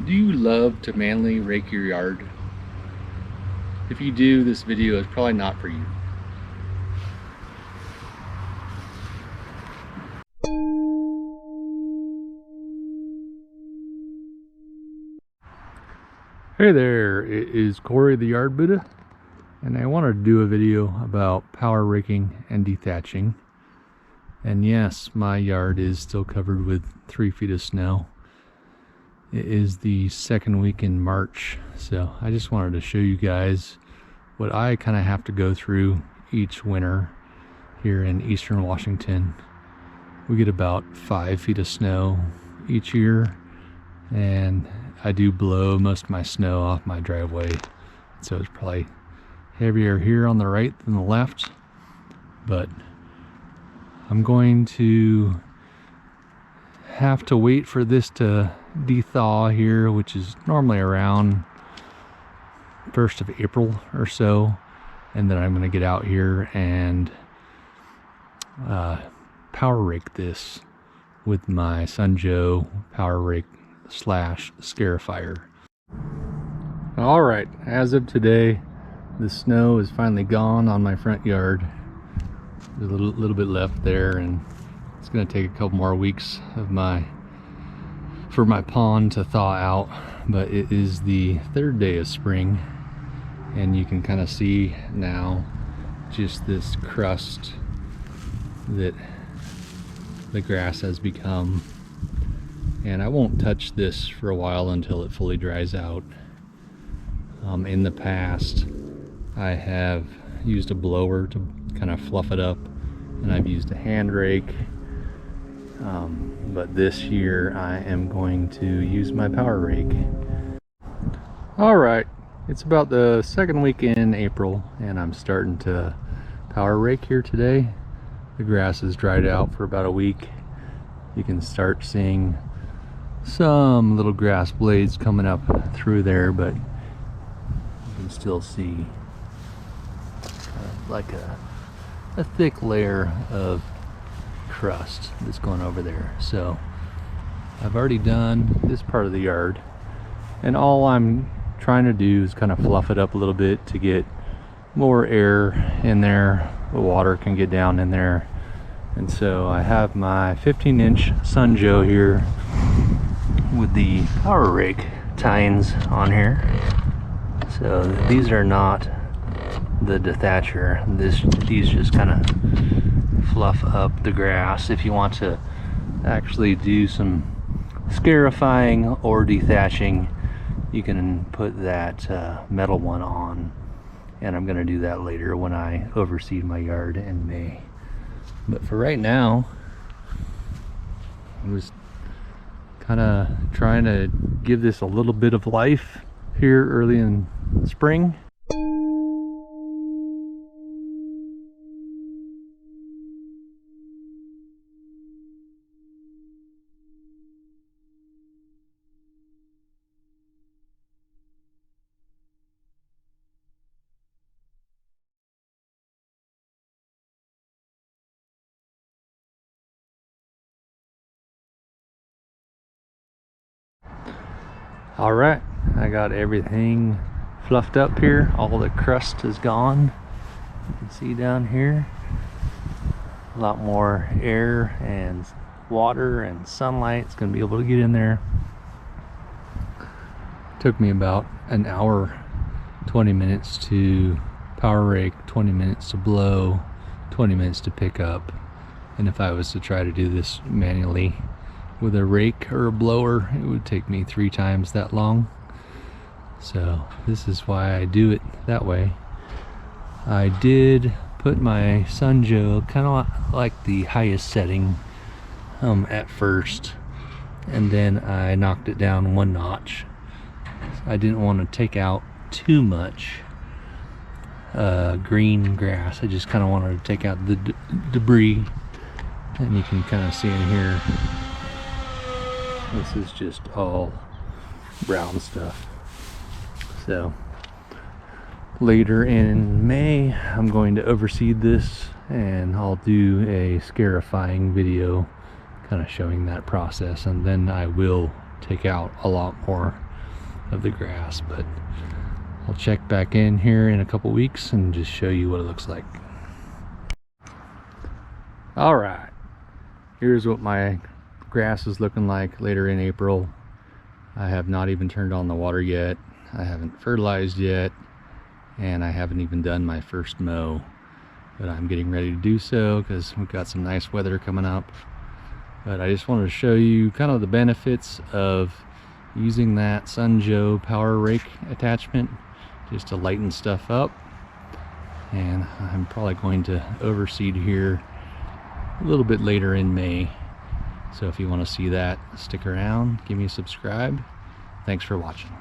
Do you love to manually rake your yard? If you do, this video is probably not for you. Hey there, it is Corey the Yard Buddha, and I wanted to do a video about power raking and dethatching. And yes, my yard is still covered with 3 feet of snow. It is the second week in March, so I just wanted to show you guys what I kind of have to go through each winter here in eastern Washington. We get about 5 feet of snow each year, and I do blow most of my snow off my driveway, so it's probably heavier here on the right than the left, but I'm going to have to wait for this to de-thaw here, which is normally around 1st of April or so, and then I'm going to get out here and power rake this with my Sun Joe power rake / scarifier. Alright, as of today, the snow is finally gone on my front yard. There's a little bit left there, and it's going to take a couple more weeks of for my pond to thaw out, but it is the 3rd day of spring, and you can kind of see now just this crust that the grass has become. And I won't touch this for a while until it fully dries out. In the past, I have used a blower to kind of fluff it up, and I've used a hand rake, but this year I am going to use my power rake. Alright, it's about the second week in April, and I'm starting to power rake here today. The grass has dried out for about a week. You can start seeing some little grass blades coming up through there, but you can still see like a thick layer of crust that's going over there. So I've already done this part of the yard, and all I'm trying to do is kind of fluff it up a little bit to get more air in there. The water can get down in there. And so I have my 15-inch Sun Joe here with the power rake tines on here. So these are not the Dethatcher. These just kind of fluff up the grass. If you want to actually do some scarifying or dethatching, you can put that metal one on, and I'm going to do that later when I overseed my yard in May. But for right now, I was kind of trying to give this a little bit of life here early in spring. Alright, I got everything fluffed up here. All the crust is gone. You can see down here a lot more air and water and sunlight. It's going to be able to get in there. It took me about an hour, 20 minutes to power rake, 20 minutes to blow, 20 minutes to pick up. And if I was to try to do this manually with a rake or a blower, it would take me 3 times that long. So this is why I do it that way. I did put my Sun Joe kind of like the highest setting at first, and then I knocked it down 1 notch. I didn't want to take out too much green grass. I just kind of wanted to take out the debris, and you can kind of see in here, this is just all brown stuff. So later in May, I'm going to overseed this, and I'll do a scarifying video kind of showing that process, and then I will take out a lot more of the grass, but I'll check back in here in a couple weeks and just show you what it looks like. All right, here's what my grass is looking like later in April. I have not even turned on the water yet. I haven't fertilized yet, and I haven't even done my first mow, but I'm getting ready to do so because we've got some nice weather coming up. But I just wanted to show you kind of the benefits of using that Sun Joe power rake attachment just to lighten stuff up. And I'm probably going to overseed here a little bit later in May. So if you want to see that, stick around, give me a subscribe. Thanks for watching.